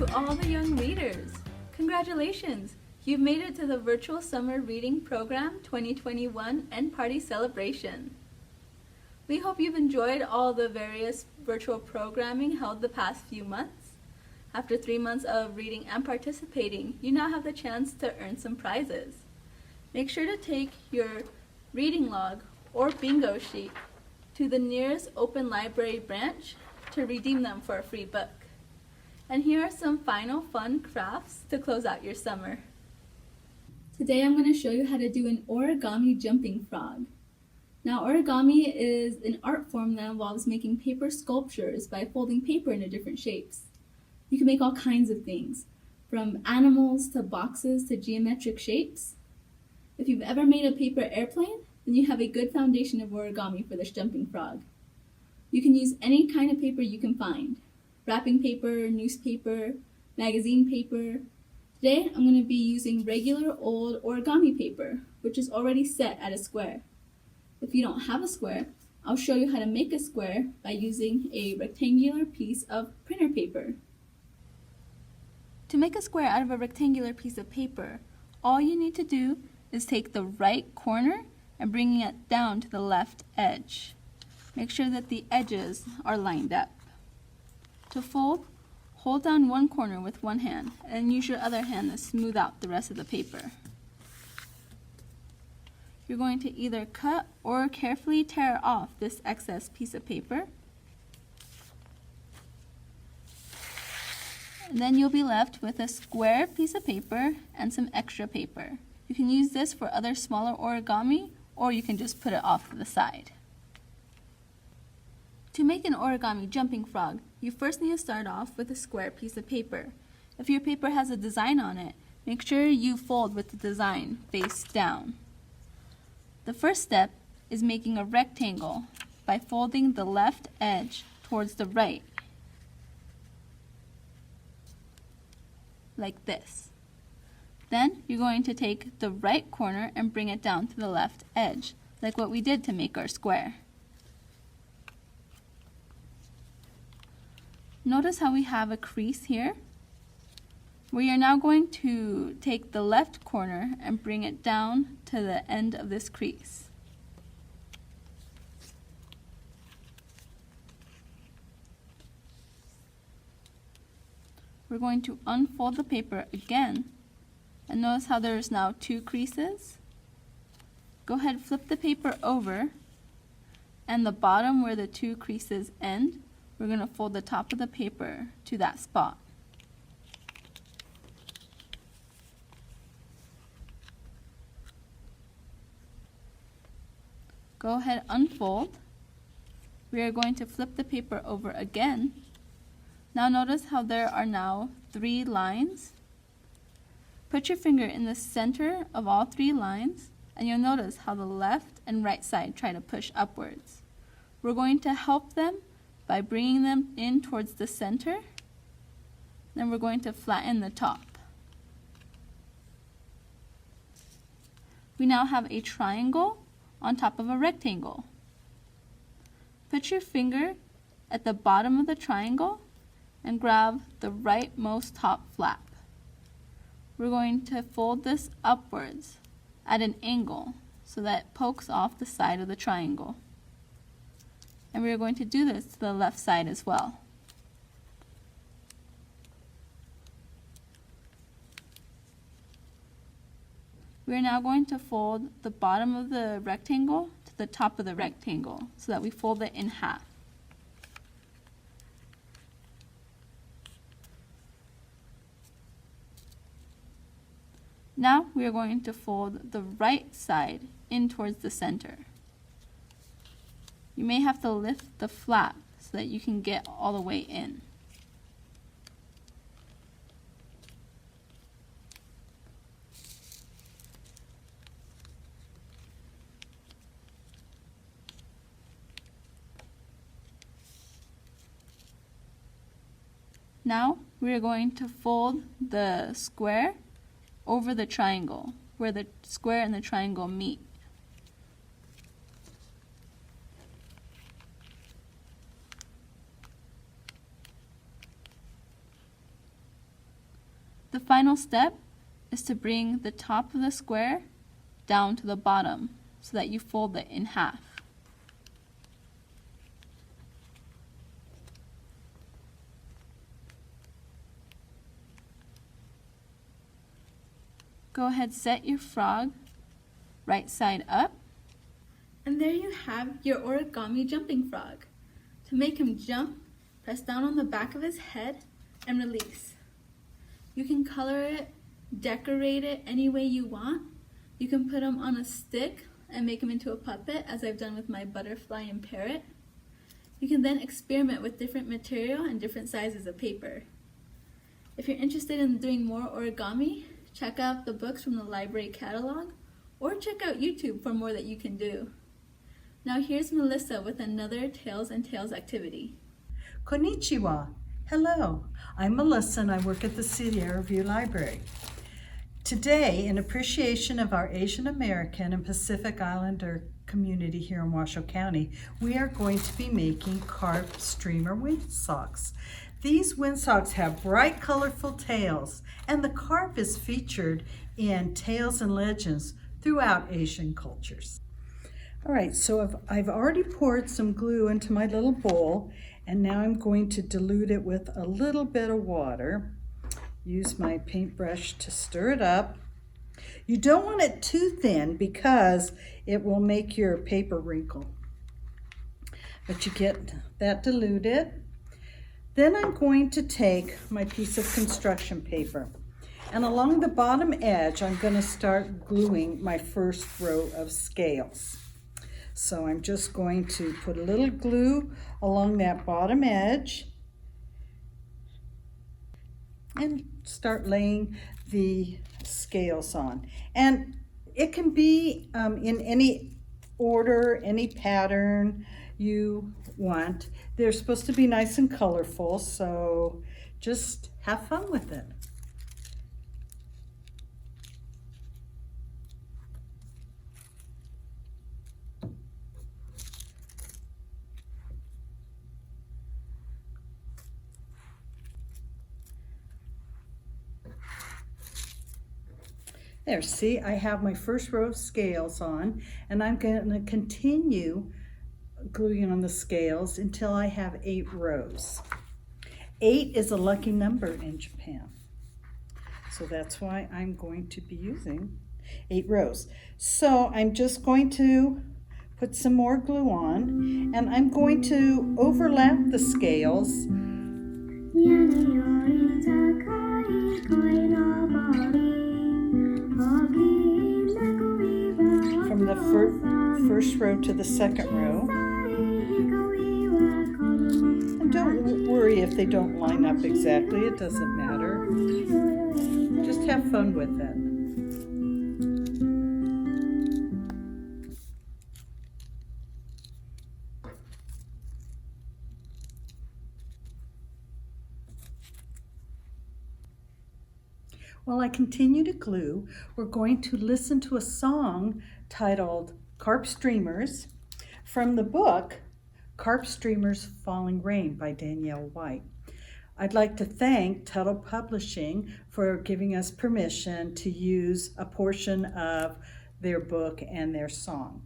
To all the young readers, congratulations! You've made it to the Virtual Summer Reading Program 2021 End Party Celebration. We hope you've enjoyed all the various virtual programming held the past few months. After 3 months of reading and participating, you now have the chance to earn some prizes. Make sure to take your reading log or bingo sheet to the nearest open library branch to redeem them for a free book. And here are some final fun crafts to close out your summer. Today I'm going to show you how to do an origami jumping frog. Now origami is an art form that involves making paper sculptures by folding paper into different shapes. You can make all kinds of things, from animals to boxes to geometric shapes. If you've ever made a paper airplane, then you have a good foundation of origami for this jumping frog. You can use any kind of paper you can find. Wrapping paper, newspaper, magazine paper. Today I'm going to be using regular old origami paper, which is already set at a square. If you don't have a square, I'll show you how to make a square by using a rectangular piece of printer paper. To make a square out of a rectangular piece of paper, all you need to do is take the right corner and bring it down to the left edge. Make sure that the edges are lined up. To fold, hold down one corner with one hand and use your other hand to smooth out the rest of the paper. You're going to either cut or carefully tear off this excess piece of paper. And then you'll be left with a square piece of paper and some extra paper. You can use this for other smaller origami, or you can just put it off to the side. To make an origami jumping frog, you first need to start off with a square piece of paper. If your paper has a design on it, make sure you fold with the design face down. The first step is making a rectangle by folding the left edge towards the right, like this. Then you're going to take the right corner and bring it down to the left edge, like what we did to make our square. Notice how we have a crease here? We are now going to take the left corner and bring it down to the end of this crease. We're going to unfold the paper again, and notice how there's now 2 creases. Go ahead, flip the paper over, and the bottom where the 2 creases end, we're going to fold the top of the paper to that spot. Go ahead, unfold. We are going to flip the paper over again. Now notice how there are now 3 lines. Put your finger in the center of all 3 lines, and you'll notice how the left and right side try to push upwards. We're going to help them by bringing them in towards the center. Then we're going to flatten the top. We now have a triangle on top of a rectangle. Put your finger at the bottom of the triangle and grab the rightmost top flap. We're going to fold this upwards at an angle so that it pokes off the side of the triangle. And we're going to do this to the left side as well. We're now going to fold the bottom of the rectangle to the top of the rectangle so that we fold it in half. Now we are going to fold the right side in towards the center. You may have to lift the flap so that you can get all the way in. Now we are going to fold the square over the triangle, where the square and the triangle meet. The final step is to bring the top of the square down to the bottom so that you fold it in half. Go ahead, set your frog right side up. And there you have your origami jumping frog. To make him jump, press down on the back of his head and release. You can color it, decorate it any way you want. You can put him on a stick and make him into a puppet, as I've done with my butterfly and parrot. You can then experiment with different material and different sizes of paper. If you're interested in doing more origami, check out the books from the library catalog, or check out YouTube for more that you can do. Now here's Melissa with another Tails and Tales activity. Konnichiwa. Hello, I'm Melissa and I work at the Sierra View Library. Today, in appreciation of our Asian American and Pacific Islander community here in Washoe County, we are going to be making carp streamer windsocks. These windsocks have bright, colorful tails, and the carp is featured in tales and legends throughout Asian cultures. All right, so I've already poured some glue into my little bowl, and now I'm going to dilute it with a little bit of water. Use my paintbrush to stir it up. You don't want it too thin because it will make your paper wrinkle. But you get that diluted. Then I'm going to take my piece of construction paper, and along the bottom edge, I'm going to start gluing my first row of scales. So I'm just going to put a little glue along that bottom edge and start laying the scales on. And it can be in any order, any pattern you want. They're supposed to be nice and colorful, so just have fun with it. There, see, I have my first row of scales on, and I'm going to continue gluing on the scales until I have 8 rows. 8 is a lucky number in Japan, so that's why I'm going to be using 8 rows. So I'm just going to put some more glue on, and I'm going to overlap the scales from the first row to the second row. And don't worry if they don't line up exactly, it doesn't matter. Just have fun with it. While I continue to glue, we're going to listen to a song titled Carp Streamers from the book Carp Streamers Falling Rain by Danielle White. I'd like to thank Tuttle Publishing for giving us permission to use a portion of their book and their song.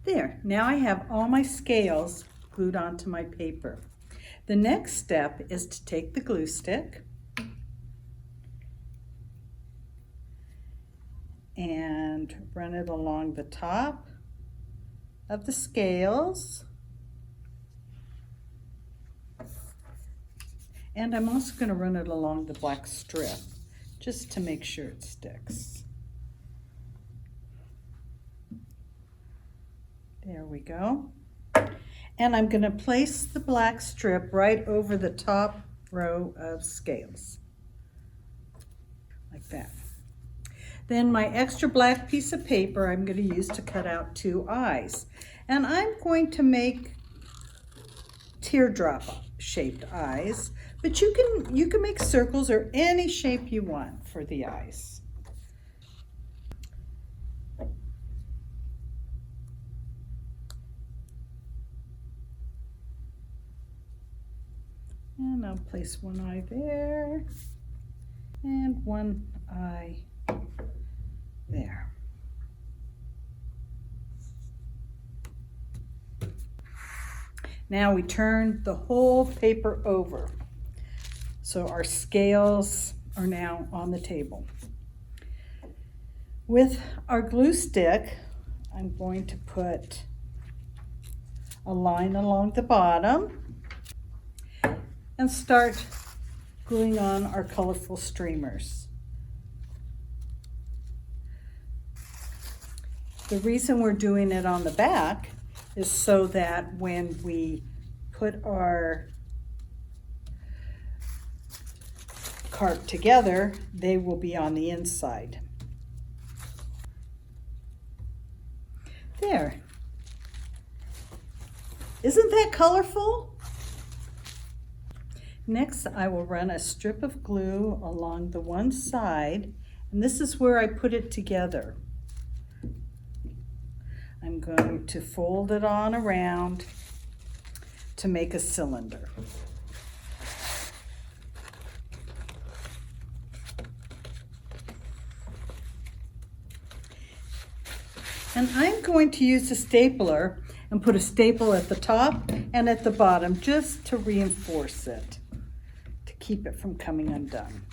There, now I have all my scales glued onto my paper. The next step is to take the glue stick and run it along the top of the scales. And I'm also going to run it along the black strip just to make sure it sticks. There we go. And I'm going to place the black strip right over the top row of scales, like that. Then my extra black piece of paper I'm going to use to cut out 2 eyes. And I'm going to make teardrop shaped eyes, but you can make circles or any shape you want for the eyes. And I'll place 1 eye there and 1 eye there. Now we turn the whole paper over. So our scales are now on the table. With our glue stick, I'm going to put a line along the bottom and start gluing on our colorful streamers. The reason we're doing it on the back is so that when we put our carp together, they will be on the inside. There. Isn't that colorful? Next, I will run a strip of glue along the one side, and this is where I put it together. I'm going to fold it on around to make a cylinder. And I'm going to use a stapler and put a staple at the top and at the bottom just to reinforce it, to keep it from coming undone.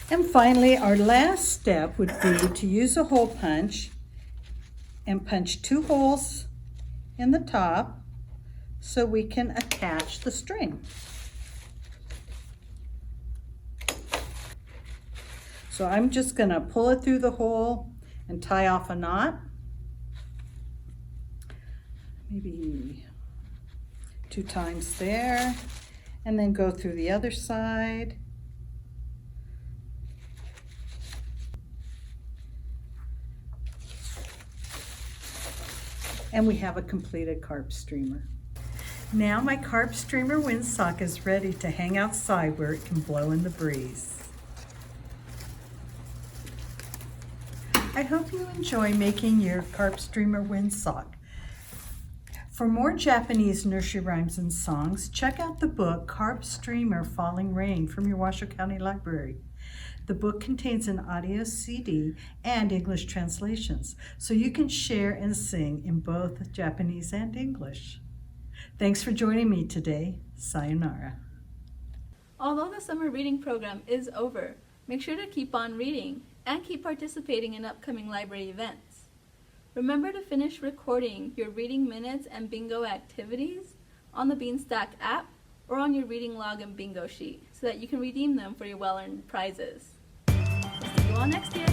And finally, our last step would be to use a hole punch and punch 2 holes in the top so we can attach the string. So I'm just going to pull it through the hole and tie off a knot. Maybe 2 times there, and then go through the other side. And we have a completed carp streamer. Now my carp streamer windsock is ready to hang outside where it can blow in the breeze. I hope you enjoy making your carp streamer windsock. For more Japanese nursery rhymes and songs, check out the book Carp Streamer Falling Rain from your Washoe County Library. The book contains an audio CD and English translations, so you can share and sing in both Japanese and English. Thanks for joining me today. Sayonara. Although the summer reading program is over, make sure to keep on reading and keep participating in upcoming library events. Remember to finish recording your reading minutes and bingo activities on the Beanstack app or on your reading log and bingo sheet so that you can redeem them for your well-earned prizes. See you all next year.